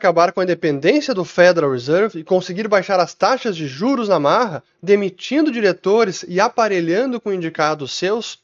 acabar com a independência do Federal Reserve e conseguir baixar as taxas de juros na marra, demitindo diretores e aparelhando com indicados seus?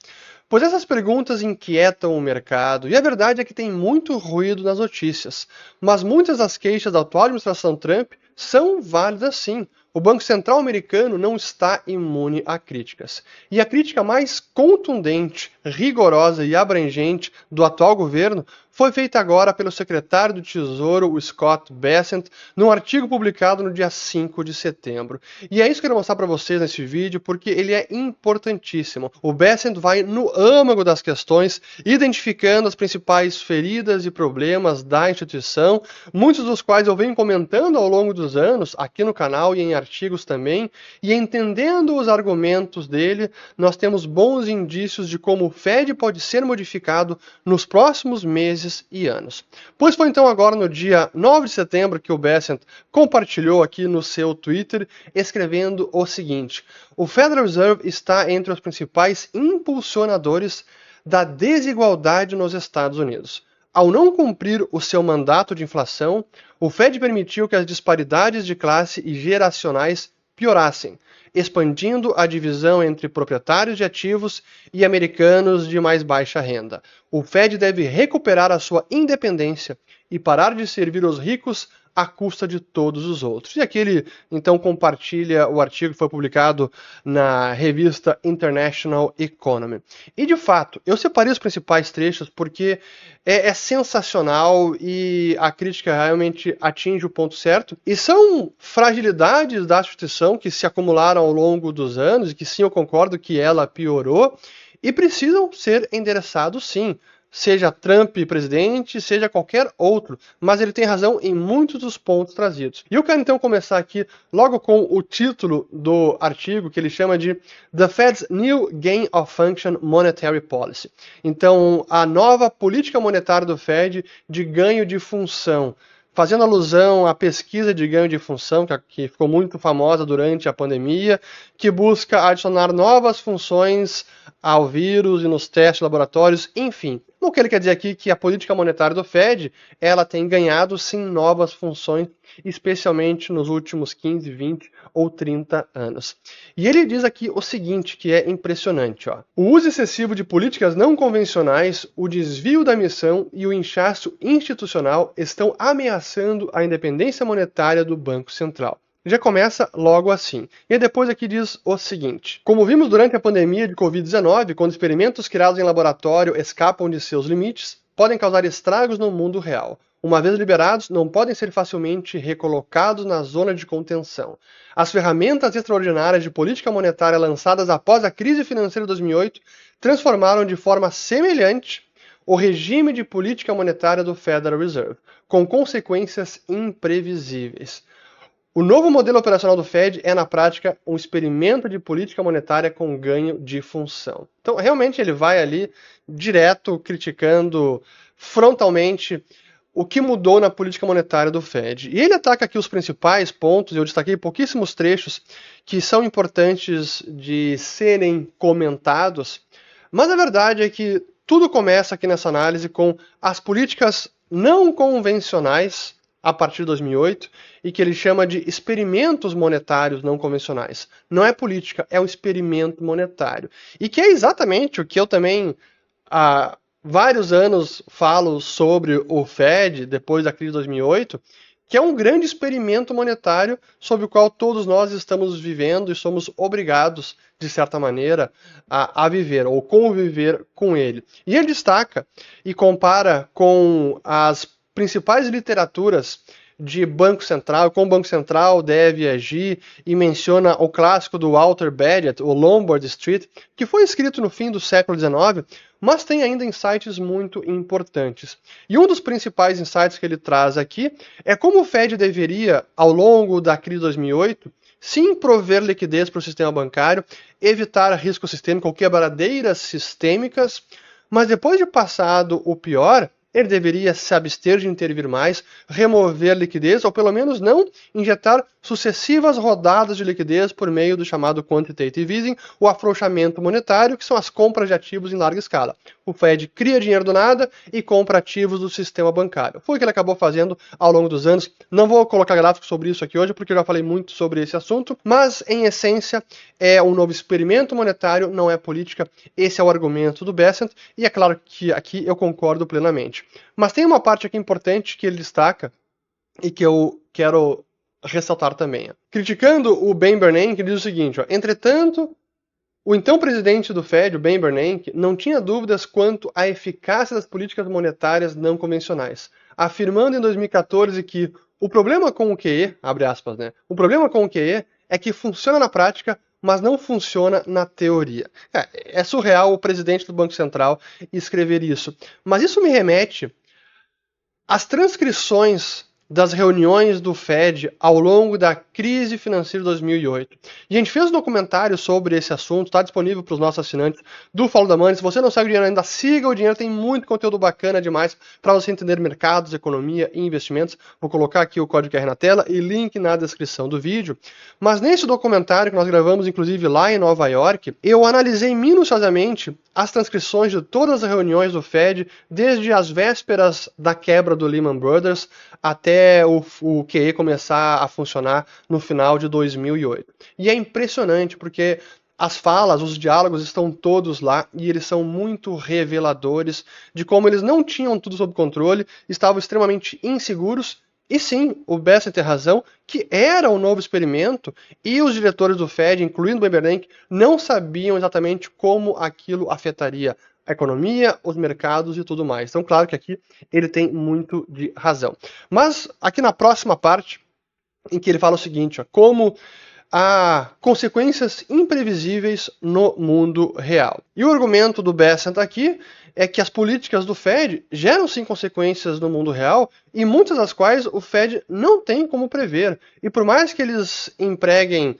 Pois essas perguntas inquietam o mercado, e a verdade é que tem muito ruído nas notícias. Mas muitas das queixas da atual administração Trump são válidas sim. O Banco Central americano não está imune a críticas. E a crítica mais contundente, rigorosa e abrangente do atual governo foi feita agora pelo secretário do Tesouro, o Scott Bessent, num artigo publicado no dia 5 de setembro. E é isso que eu quero mostrar para vocês nesse vídeo, porque ele é importantíssimo. O Bessent vai no âmago das questões, identificando as principais feridas e problemas da instituição, muitos dos quais eu venho comentando ao longo dos anos, aqui no canal e em artigos também, e entendendo os argumentos dele, nós temos bons indícios de como o Fed pode ser modificado nos próximos meses e anos. Pois foi então agora no dia 9 de setembro que o Bessent compartilhou aqui no seu Twitter, escrevendo o seguinte: o Federal Reserve está entre os principais impulsionadores da desigualdade nos Estados Unidos. Ao não cumprir o seu mandato de inflação, o Fed permitiu que as disparidades de classe e geracionais piorassem, expandindo a divisão entre proprietários de ativos e americanos de mais baixa renda. O Fed deve recuperar a sua independência e parar de servir os ricos à custa de todos os outros. E aqui ele, então, compartilha o artigo que foi publicado na revista International Economy. E, de fato, eu separei os principais trechos porque é sensacional e a crítica realmente atinge o ponto certo. E são fragilidades da instituição que se acumularam ao longo dos anos e que, sim, eu concordo que ela piorou e precisam ser endereçados, sim. Seja Trump presidente, seja qualquer outro, mas ele tem razão em muitos dos pontos trazidos. E eu quero então começar aqui logo com o título do artigo, que ele chama de The Fed's New Gain of Function Monetary Policy. Então, a nova política monetária do Fed de ganho de função, fazendo alusão à pesquisa de ganho de função, que ficou muito famosa durante a pandemia, que busca adicionar novas funções ao vírus e nos testes laboratórios, enfim. O que ele quer dizer aqui é que a política monetária do Fed, ela tem ganhado sim novas funções, especialmente nos últimos 15, 20 ou 30 anos. E ele diz aqui o seguinte, que é impressionante, ó. O uso excessivo de políticas não convencionais, o desvio da missão e o inchaço institucional estão ameaçando a independência monetária do Banco Central. Já começa logo assim. E depois aqui diz o seguinte: como vimos durante a pandemia de Covid-19, quando experimentos criados em laboratório escapam de seus limites, podem causar estragos no mundo real. Uma vez liberados, não podem ser facilmente recolocados na zona de contenção. As ferramentas extraordinárias de política monetária lançadas após a crise financeira de 2008 transformaram de forma semelhante o regime de política monetária do Federal Reserve, com consequências imprevisíveis. O novo modelo operacional do Fed é, na prática, um experimento de política monetária com ganho de função. Então, realmente, ele vai ali direto criticando frontalmente o que mudou na política monetária do Fed. E ele ataca aqui os principais pontos, eu destaquei pouquíssimos trechos que são importantes de serem comentados, mas a verdade é que tudo começa aqui nessa análise com as políticas não convencionais a partir de 2008, e que ele chama de experimentos monetários não convencionais. Não é política, é um experimento monetário. E que é exatamente o que eu também há vários anos falo sobre o Fed, depois da crise de 2008, que é um grande experimento monetário sobre o qual todos nós estamos vivendo e somos obrigados, de certa maneira, a viver ou conviver com ele. E ele destaca e compara com as principais literaturas de Banco Central, como o Banco Central deve agir, e menciona o clássico do Walter Badgett, o Lombard Street, que foi escrito no fim do século XIX, mas tem ainda insights muito importantes. E um dos principais insights que ele traz aqui é como o Fed deveria, ao longo da crise de 2008, sim prover liquidez para o sistema bancário, evitar risco sistêmico ou quebradeiras sistêmicas, mas depois de passado o pior, ele deveria se abster de intervir mais, remover liquidez, ou pelo menos não injetar sucessivas rodadas de liquidez por meio do chamado quantitative easing, o afrouxamento monetário, que são as compras de ativos em larga escala. o Fed cria dinheiro do nada e compra ativos do sistema bancário. Foi o que ele acabou fazendo ao longo dos anos. Não vou colocar gráficos sobre isso aqui hoje, porque eu já falei muito sobre esse assunto, mas, em essência, é um novo experimento monetário, não é política. Esse é o argumento do Bessent, e é claro que aqui eu concordo plenamente. Mas tem uma parte aqui importante que ele destaca, e que eu quero ressaltar também. Criticando o Ben Bernanke, ele diz o seguinte, entretanto, o então presidente do Fed, o Ben Bernanke, não tinha dúvidas quanto à eficácia das políticas monetárias não convencionais, afirmando em 2014 que o problema com o QE, abre aspas, né? O problema com o QE é que funciona na prática, mas não funciona na teoria. É surreal o presidente do Banco Central escrever isso. Mas isso me remete às transcrições das reuniões do Fed ao longo da crise financeira de 2008. E a gente fez um documentário sobre esse assunto, está disponível para os nossos assinantes do Follow the Money. Se você não segue o Dinheiro ainda, siga o Dinheiro, tem muito conteúdo bacana demais para você entender mercados, economia e investimentos. Vou colocar aqui o código QR na tela e link na descrição do vídeo. Mas nesse documentário que nós gravamos, inclusive lá em Nova York, eu analisei minuciosamente as transcrições de todas as reuniões do Fed, desde as vésperas da quebra do Lehman Brothers até o QE começar a funcionar no final de 2008. E é impressionante porque as falas, os diálogos estão todos lá e eles são muito reveladores de como eles não tinham tudo sob controle, estavam extremamente inseguros. E sim, o Bessent tem razão, que era um novo experimento e os diretores do Fed, incluindo o Ben Bernanke, não sabiam exatamente como aquilo afetaria a economia, os mercados e tudo mais. Então, claro que aqui ele tem muito de razão. Mas aqui na próxima parte, em que ele fala o seguinte, como há consequências imprevisíveis no mundo real. E o argumento do Bessent aqui é que as políticas do Fed geram sim consequências no mundo real e muitas das quais o Fed não tem como prever. E por mais que eles empreguem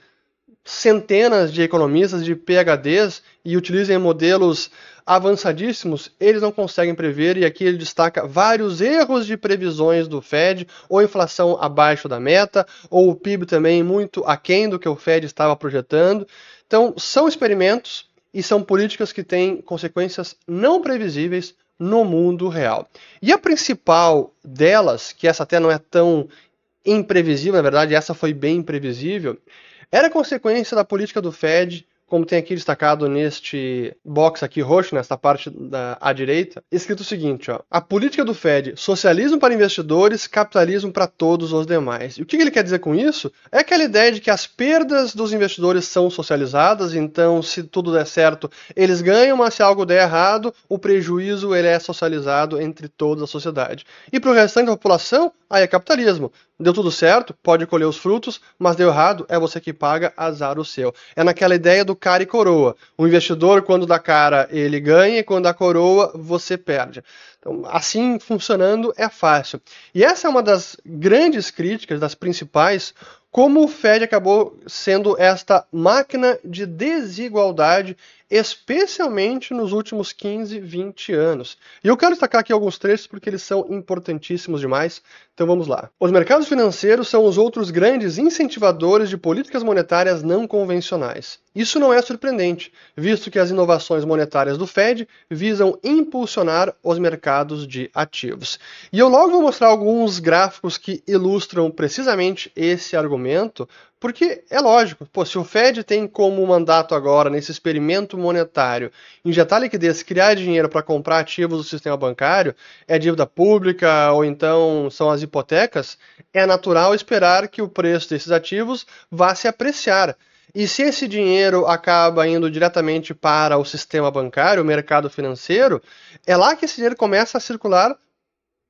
centenas de economistas, de PhDs e utilizem modelos avançadíssimos, eles não conseguem prever, e aqui ele destaca vários erros de previsões do Fed, ou inflação abaixo da meta, ou o PIB também muito aquém do que o Fed estava projetando. Então, são experimentos e são políticas que têm consequências não previsíveis no mundo real. E a principal delas, que essa até não é tão imprevisível, na verdade essa foi bem imprevisível, era consequência da política do Fed, como tem aqui destacado neste box aqui roxo, nesta parte à direita, escrito o seguinte, a política do Fed, socialismo para investidores, capitalismo para todos os demais. E o que ele quer dizer com isso? É aquela ideia de que as perdas dos investidores são socializadas, então se tudo der certo, eles ganham, mas se algo der errado, o prejuízo ele é socializado entre toda a sociedade. E para o restante da população, aí é capitalismo. Deu tudo certo, pode colher os frutos, mas deu errado, é você que paga, azar o seu. É naquela ideia do cara e coroa. O investidor, quando dá cara, ele ganha, e quando dá coroa, você perde. Então, assim funcionando é fácil. E essa é uma das grandes críticas, das principais, como o Fed acabou sendo esta máquina de desigualdade, especialmente nos últimos 15, 20 anos. E eu quero destacar aqui alguns trechos porque eles são importantíssimos demais. Então vamos lá. Os mercados financeiros são os outros grandes incentivadores de políticas monetárias não convencionais. Isso não é surpreendente, visto que as inovações monetárias do Fed visam impulsionar os mercados de ativos. E eu logo vou mostrar alguns gráficos que ilustram precisamente esse argumento, porque é lógico, se o Fed tem como mandato agora, nesse experimento monetário, injetar liquidez, criar dinheiro para comprar ativos do sistema bancário, é dívida pública ou então são as hipotecas, é natural esperar que o preço desses ativos vá se apreciar. E se esse dinheiro acaba indo diretamente para o sistema bancário, o mercado financeiro, é lá que esse dinheiro começa a circular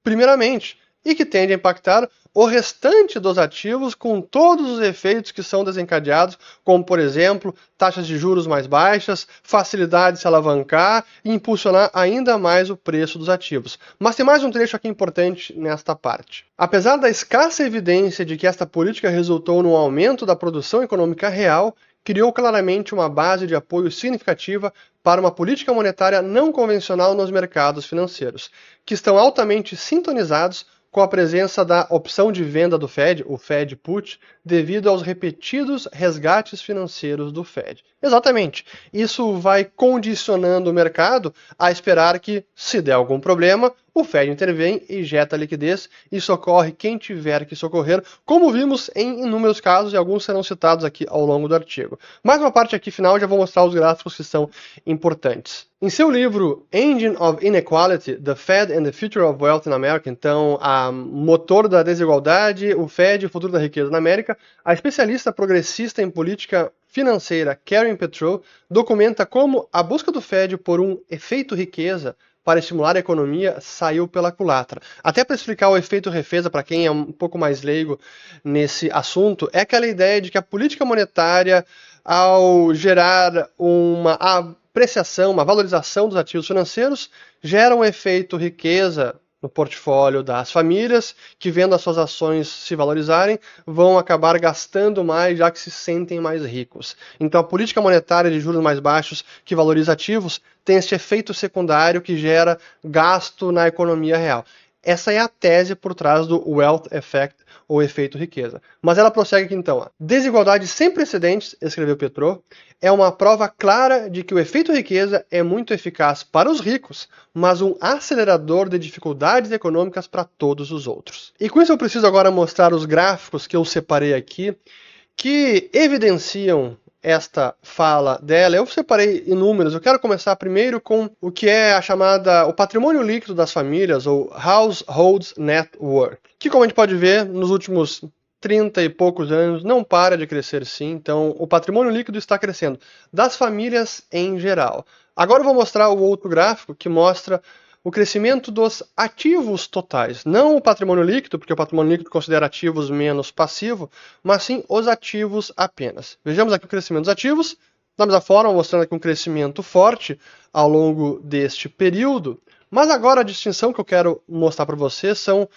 primeiramente, e que tende a impactar o restante dos ativos com todos os efeitos que são desencadeados, como, por exemplo, taxas de juros mais baixas, facilidade de se alavancar e impulsionar ainda mais o preço dos ativos. Mas tem mais um trecho aqui importante nesta parte. Apesar da escassa evidência de que esta política resultou no aumento da produção econômica real, criou claramente uma base de apoio significativa para uma política monetária não convencional nos mercados financeiros, que estão altamente sintonizados com a presença da opção de venda do Fed, o Fed Put, devido aos repetidos resgates financeiros do Fed. Exatamente. Isso vai condicionando o mercado a esperar que, se der algum problema, o Fed intervém, injeta liquidez e socorre quem tiver que socorrer, como vimos em inúmeros casos e alguns serão citados aqui ao longo do artigo. Mais uma parte aqui final, já vou mostrar os gráficos que são importantes. Em seu livro Engine of Inequality, The Fed and the Future of Wealth in America, então, a motor da desigualdade, o Fed e o futuro da riqueza na América, a especialista progressista em política financeira Karen Petrow documenta como a busca do Fed por um efeito riqueza para estimular a economia saiu pela culatra. Até para explicar o efeito refeza para quem é um pouco mais leigo nesse assunto, é aquela ideia de que a política monetária, ao gerar uma apreciação, uma valorização dos ativos financeiros, gera um efeito riqueza no portfólio das famílias, que vendo as suas ações se valorizarem, vão acabar gastando mais, já que se sentem mais ricos. Então a política monetária de juros mais baixos, que valoriza ativos, tem este efeito secundário que gera gasto na economia real. Essa é a tese por trás do Wealth Effect, ou efeito riqueza. Mas ela prossegue aqui então. Desigualdade sem precedentes, escreveu Petrow, é uma prova clara de que o efeito riqueza é muito eficaz para os ricos, mas um acelerador de dificuldades econômicas para todos os outros. E com isso eu preciso agora mostrar os gráficos que eu separei aqui, que evidenciam esta fala dela. Eu separei em números. Eu quero começar primeiro com o que é a chamada o patrimônio líquido das famílias, ou Households Net Worth, que, como a gente pode ver, nos últimos 30 e poucos anos não para de crescer sim. Então o patrimônio líquido está crescendo das famílias em geral. Agora eu vou mostrar o outro gráfico que mostra o crescimento dos ativos totais. Não o patrimônio líquido, porque o patrimônio líquido considera ativos menos passivo, mas sim os ativos apenas. Vejamos aqui o crescimento dos ativos, da mesma forma, mostrando aqui um crescimento forte ao longo deste período. Mas agora a distinção que eu quero mostrar para vocês são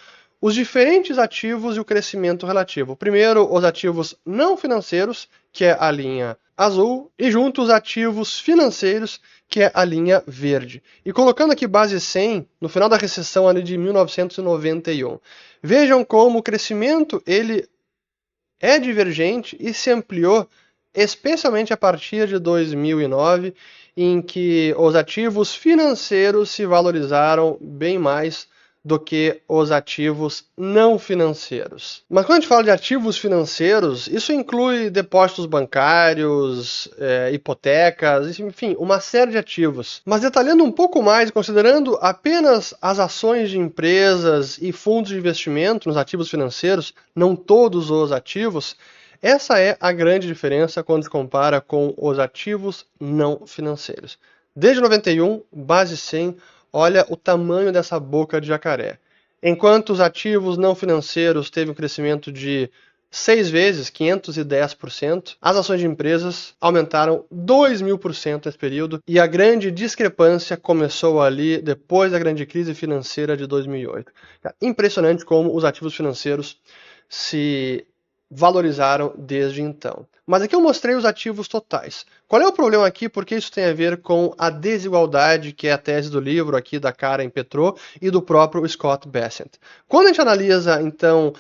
os diferentes ativos e o crescimento relativo. Primeiro, os ativos não financeiros, que é a linha azul, e junto os ativos financeiros, que é a linha verde. E colocando aqui base 100, no final da recessão ali de 1991. Vejam como o crescimento ele é divergente e se ampliou, especialmente a partir de 2009, em que os ativos financeiros se valorizaram bem mais do que os ativos não financeiros. Mas quando a gente fala de ativos financeiros, isso inclui depósitos bancários, hipotecas, enfim, uma série de ativos. Mas detalhando um pouco mais, considerando apenas as ações de empresas e fundos de investimento nos ativos financeiros, não todos os ativos, essa é a grande diferença quando se compara com os ativos não financeiros. Desde 91, base 100, olha o tamanho dessa boca de jacaré. Enquanto os ativos não financeiros teve um crescimento de 6 vezes, 510%, as ações de empresas aumentaram 2.000% nesse período, e a grande discrepância começou ali depois da grande crise financeira de 2008. Impressionante como os ativos financeiros se valorizaram desde então. Mas aqui eu mostrei os ativos totais. Qual é o problema aqui? Porque isso tem a ver com a desigualdade, que é a tese do livro aqui da Karen Petrow e do próprio Scott Bessent. Quando a gente analisa, então,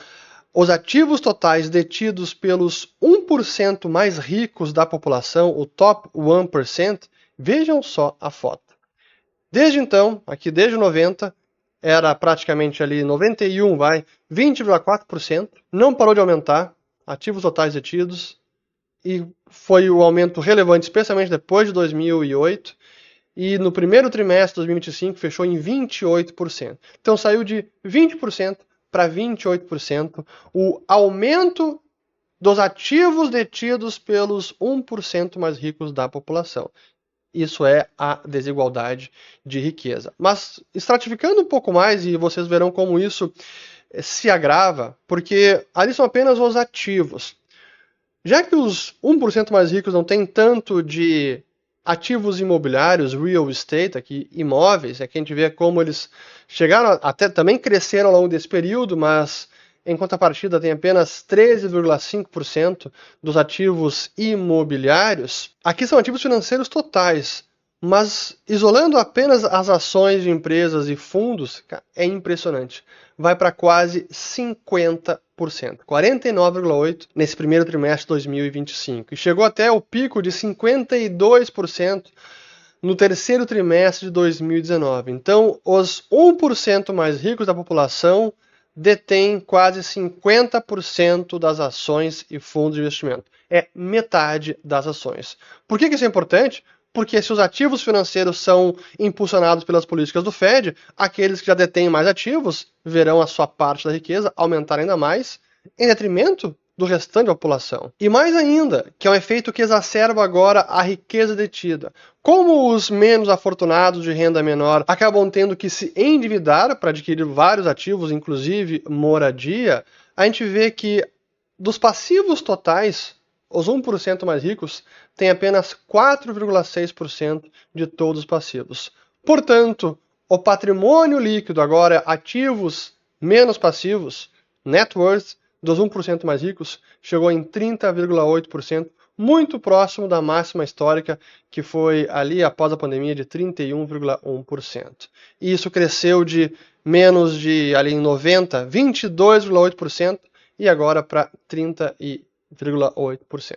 os ativos totais detidos pelos 1% mais ricos da população, o top 1%, vejam só a foto. Desde então, aqui desde 90, era praticamente ali 91, 20,4%, não parou de aumentar, ativos totais detidos, e foi o aumento relevante, especialmente depois de 2008, e no primeiro trimestre de 2025 fechou em 28%. Então saiu de 20% para 28% o aumento dos ativos detidos pelos 1% mais ricos da população. Isso é a desigualdade de riqueza. Mas estratificando um pouco mais, e vocês verão como isso se agrava, porque ali são apenas os ativos. Já que os 1% mais ricos não têm tanto de ativos imobiliários, real estate, aqui, imóveis, aqui a gente vê como eles chegaram até também cresceram ao longo desse período, mas em contrapartida tem apenas 13,5% dos ativos imobiliários. Aqui são ativos financeiros totais, mas isolando apenas as ações de empresas e fundos, é impressionante. Vai para quase 50%. 49,8% nesse primeiro trimestre de 2025. E chegou até o pico de 52% no terceiro trimestre de 2019. Então, os 1% mais ricos da população detêm quase 50% das ações e fundos de investimento. É metade das ações. Por que isso é importante? Porque se os ativos financeiros são impulsionados pelas políticas do Fed, aqueles que já detêm mais ativos verão a sua parte da riqueza aumentar ainda mais, em detrimento do restante da população. E mais ainda, que é um efeito que exacerba agora a riqueza detida. Como os menos afortunados de renda menor acabam tendo que se endividar para adquirir vários ativos, inclusive moradia, a gente vê que dos passivos totais, os 1% mais ricos têm apenas 4,6% de todos os passivos. Portanto, o patrimônio líquido, agora ativos menos passivos, net worth, dos 1% mais ricos, chegou em 30,8%, muito próximo da máxima histórica, que foi ali após a pandemia de 31,1%. E isso cresceu de menos de ali em 90, 22,8%, e agora para 30,8%.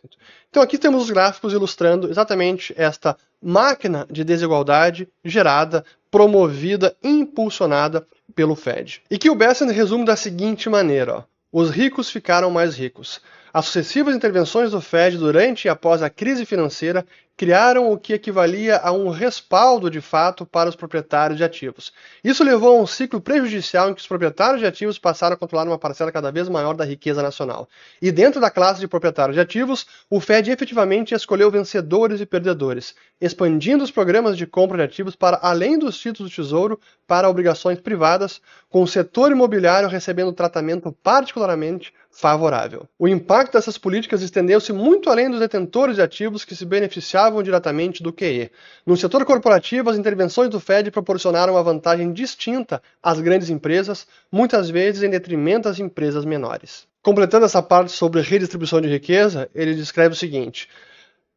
Então aqui temos os gráficos ilustrando exatamente esta máquina de desigualdade gerada, promovida, impulsionada pelo Fed. E que o Bessent resume da seguinte maneira, ó. Os ricos ficaram mais ricos. As sucessivas intervenções do Fed durante e após a crise financeira criaram o que equivalia a um respaldo de fato para os proprietários de ativos. Isso levou a um ciclo prejudicial em que os proprietários de ativos passaram a controlar uma parcela cada vez maior da riqueza nacional. E dentro da classe de proprietários de ativos, o Fed efetivamente escolheu vencedores e perdedores, expandindo os programas de compra de ativos para além dos títulos do Tesouro para obrigações privadas, com o setor imobiliário recebendo tratamento particularmente favorável. O impacto dessas políticas estendeu-se muito além dos detentores de ativos que se beneficiavam diretamente do QE. No setor corporativo, as intervenções do Fed proporcionaram uma vantagem distinta às grandes empresas, muitas vezes em detrimento das empresas menores. Completando essa parte sobre redistribuição de riqueza, ele descreve o seguinte: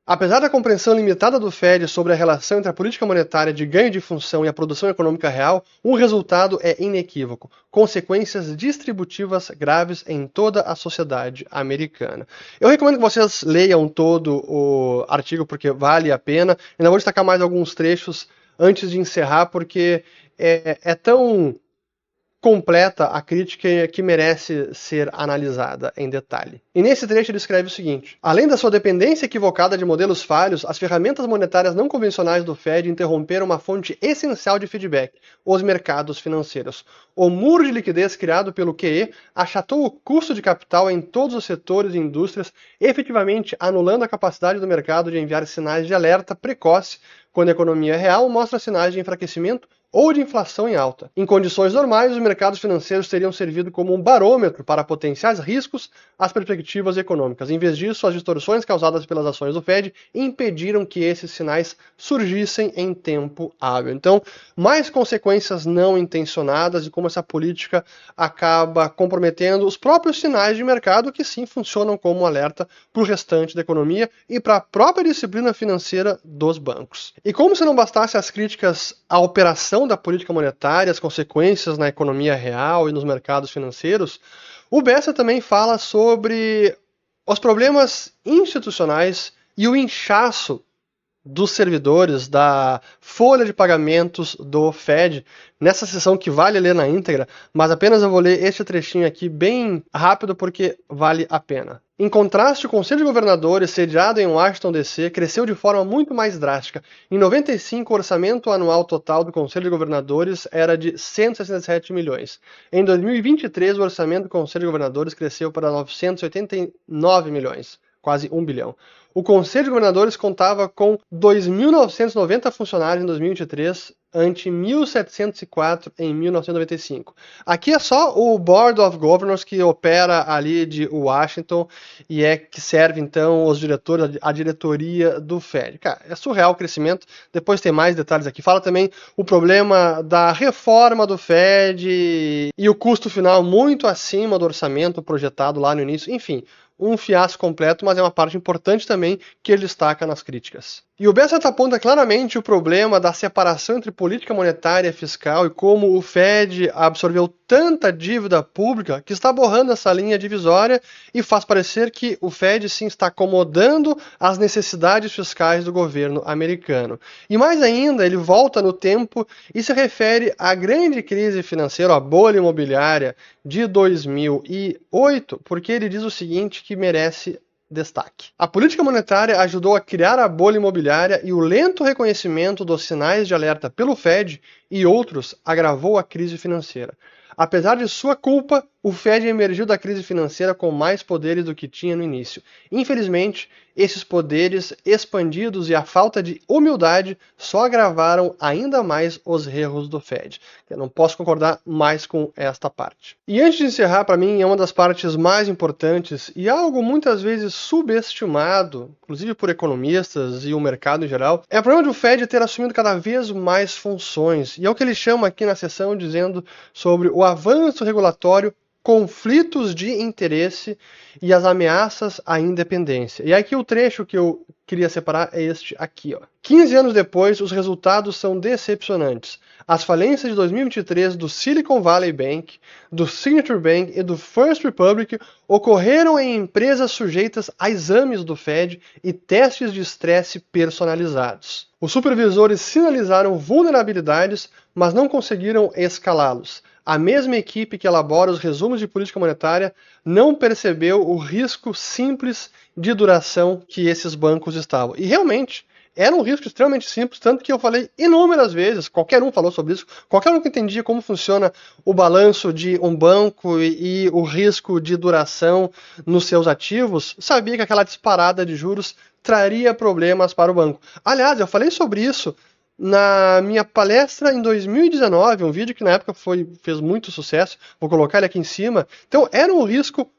apesar da compreensão limitada do Fed sobre a relação entre a política monetária de ganho de função e a produção econômica real, o resultado é inequívoco. Consequências distributivas graves em toda a sociedade americana. Eu recomendo que vocês leiam todo o artigo porque vale a pena. Ainda vou destacar mais alguns trechos antes de encerrar porque é tão completa a crítica que merece ser analisada em detalhe. E nesse trecho ele escreve o seguinte: além da sua dependência equivocada de modelos falhos, as ferramentas monetárias não convencionais do Fed interromperam uma fonte essencial de feedback, os mercados financeiros. O muro de liquidez criado pelo QE achatou o custo de capital em todos os setores e indústrias, efetivamente anulando a capacidade do mercado de enviar sinais de alerta precoce quando a economia real mostra sinais de enfraquecimento ou de inflação em alta. Em condições normais, os mercados financeiros teriam servido como um barômetro para potenciais riscos às perspectivas econômicas. Em vez disso, as distorções causadas pelas ações do Fed impediram que esses sinais surgissem em tempo hábil. Então, mais consequências não intencionadas e como essa política acaba comprometendo os próprios sinais de mercado que sim funcionam como um alerta para o restante da economia e para a própria disciplina financeira dos bancos. E como se não bastasse as críticas à operação da política monetária, as consequências na economia real e nos mercados financeiros, o Bessa também fala sobre os problemas institucionais e o inchaço dos servidores da folha de pagamentos do Fed, nessa sessão que vale ler na íntegra, mas apenas eu vou ler este trechinho aqui bem rápido porque vale a pena. Em contraste, o Conselho de Governadores, sediado em Washington, D.C., cresceu de forma muito mais drástica. Em 95, o orçamento anual total do Conselho de Governadores era de 167 milhões. Em 2023, o orçamento do Conselho de Governadores cresceu para 989 milhões, quase 1 bilhão. O Conselho de Governadores contava com 2.990 funcionários em 2023, ante 1.704 em 1995. Aqui é só o Board of Governors que opera ali de Washington e que serve então os diretores, a diretoria do Fed. Cara, é surreal o crescimento. Depois tem mais detalhes aqui. Fala também o problema da reforma do Fed e o custo final muito acima do orçamento projetado lá no início. Enfim, um fiasco completo, mas é uma parte importante também que ele destaca nas críticas. E o Bessent aponta claramente o problema da separação entre política monetária e fiscal e como o Fed absorveu tanta dívida pública que está borrando essa linha divisória e faz parecer que o Fed sim está acomodando as necessidades fiscais do governo americano. E mais ainda, ele volta no tempo e se refere à grande crise financeira, à bolha imobiliária de 2008, porque ele diz o seguinte que merece destaque. A política monetária ajudou a criar a bolha imobiliária e o lento reconhecimento dos sinais de alerta pelo Fed e outros agravou a crise financeira. Apesar de sua culpa, o Fed emergiu da crise financeira com mais poderes do que tinha no início. Infelizmente, esses poderes expandidos e a falta de humildade só agravaram ainda mais os erros do Fed. Eu não posso concordar mais com esta parte. E antes de encerrar, para mim, é uma das partes mais importantes e algo muitas vezes subestimado, inclusive por economistas e o mercado em geral, é o problema do Fed ter assumido cada vez mais funções. E é o que ele chama aqui na sessão dizendo sobre o avanço regulatório, conflitos de interesse e as ameaças à independência. E aqui o trecho que eu queria separar é este aqui, ó. 15 anos depois, os resultados são decepcionantes. As falências de 2023 do Silicon Valley Bank, do Signature Bank e do First Republic ocorreram em empresas sujeitas a exames do Fed e testes de estresse personalizados. Os supervisores sinalizaram vulnerabilidades, mas não conseguiram escalá-los. A mesma equipe que elabora os resumos de política monetária não percebeu o risco simples de duração que esses bancos estavam. E realmente, era um risco extremamente simples, tanto que eu falei inúmeras vezes, qualquer um falou sobre isso, qualquer um que entendia como funciona o balanço de um banco e o risco de duração nos seus ativos, sabia que aquela disparada de juros traria problemas para o banco. Aliás, eu falei sobre isso na minha palestra em 2019, um vídeo que na época fez muito sucesso, vou colocar ele aqui em cima. Então era um risco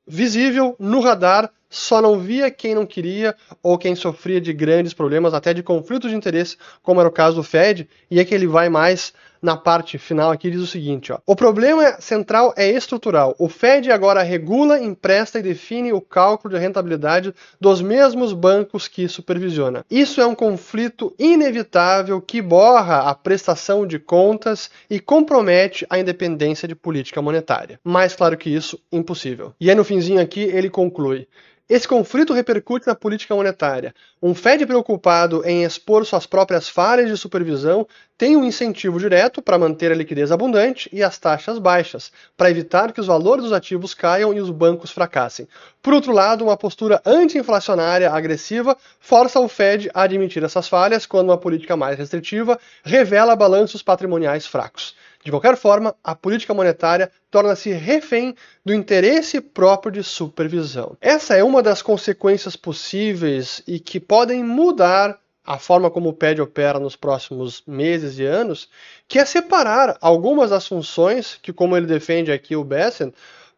visível no radar, só não via quem não queria ou quem sofria de grandes problemas, até de conflitos de interesse, como era o caso do Fed, e é que ele vai mais na parte final aqui, diz o seguinte, ó. O problema central é estrutural. O Fed agora regula, empresta e define o cálculo de rentabilidade dos mesmos bancos que supervisiona. Isso é um conflito inevitável que borra a prestação de contas e compromete a independência de política monetária. Mais claro que isso, impossível. E aí no finzinho aqui ele conclui: esse conflito repercute na política monetária. Um Fed preocupado em expor suas próprias falhas de supervisão tem um incentivo direto para manter a liquidez abundante e as taxas baixas, para evitar que os valores dos ativos caiam e os bancos fracassem. Por outro lado, uma postura anti-inflacionária agressiva força o Fed a admitir essas falhas, quando uma política mais restritiva revela balanços patrimoniais fracos. De qualquer forma, a política monetária torna-se refém do interesse próprio de supervisão. Essa é uma das consequências possíveis e que podem mudar a forma como o Fed opera nos próximos meses e anos, que é separar algumas das funções que, como ele defende aqui o Bessent,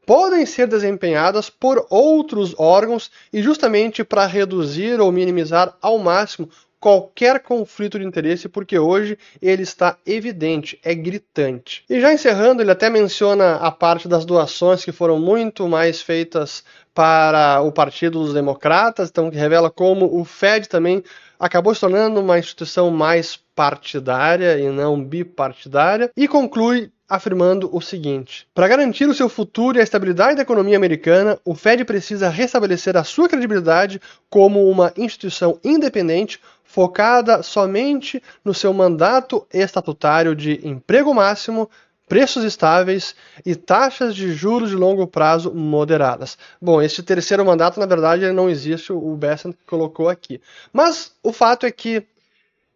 podem ser desempenhadas por outros órgãos e justamente para reduzir ou minimizar ao máximo qualquer conflito de interesse, porque hoje ele está evidente, é gritante. E já encerrando, ele até menciona a parte das doações que foram muito mais feitas para o Partido dos Democratas, então que revela como o Fed também acabou se tornando uma instituição mais partidária e não bipartidária, e conclui afirmando o seguinte: para garantir o seu futuro e a estabilidade da economia americana, o Fed precisa restabelecer a sua credibilidade como uma instituição independente, focada somente no seu mandato estatutário de emprego máximo, preços estáveis e taxas de juros de longo prazo moderadas. Bom, esse terceiro mandato, na verdade, ele não existe, o Bessent colocou aqui. Mas o fato é que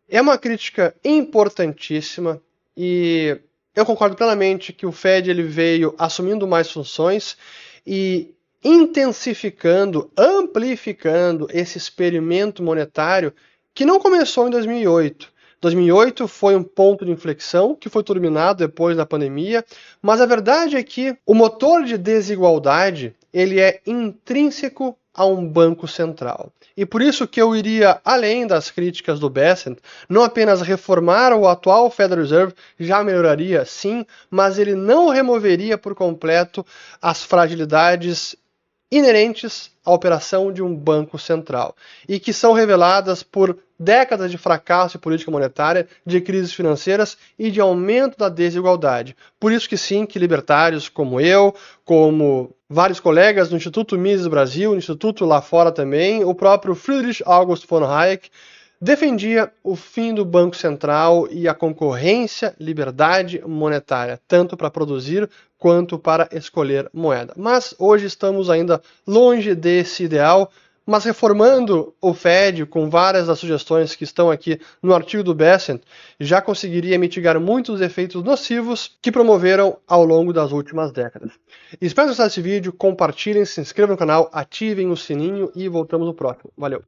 é uma crítica importantíssima e eu concordo plenamente que o Fed ele veio assumindo mais funções e intensificando, amplificando esse experimento monetário que não começou em 2008. 2008 foi um ponto de inflexão que foi terminado depois da pandemia, mas a verdade é que o motor de desigualdade ele é intrínseco a um banco central. E por isso que eu iria além das críticas do Bessent, não apenas reformar o atual Federal Reserve, já melhoraria sim, mas ele não removeria por completo as fragilidades inerentes à operação de um banco central e que são reveladas por décadas de fracasso de política monetária, de crises financeiras e de aumento da desigualdade. Por isso que sim, que libertários como eu, como vários colegas do Instituto Mises Brasil, Instituto lá fora também, o próprio Friedrich August von Hayek, defendia o fim do Banco Central e a concorrência, liberdade monetária, tanto para produzir quanto para escolher moeda. Mas hoje estamos ainda longe desse ideal, mas reformando o Fed com várias das sugestões que estão aqui no artigo do Bessent, já conseguiria mitigar muitos dos efeitos nocivos que promoveram ao longo das últimas décadas. Espero gostar desse vídeo, compartilhem, se inscrevam no canal, ativem o sininho e voltamos no próximo. Valeu!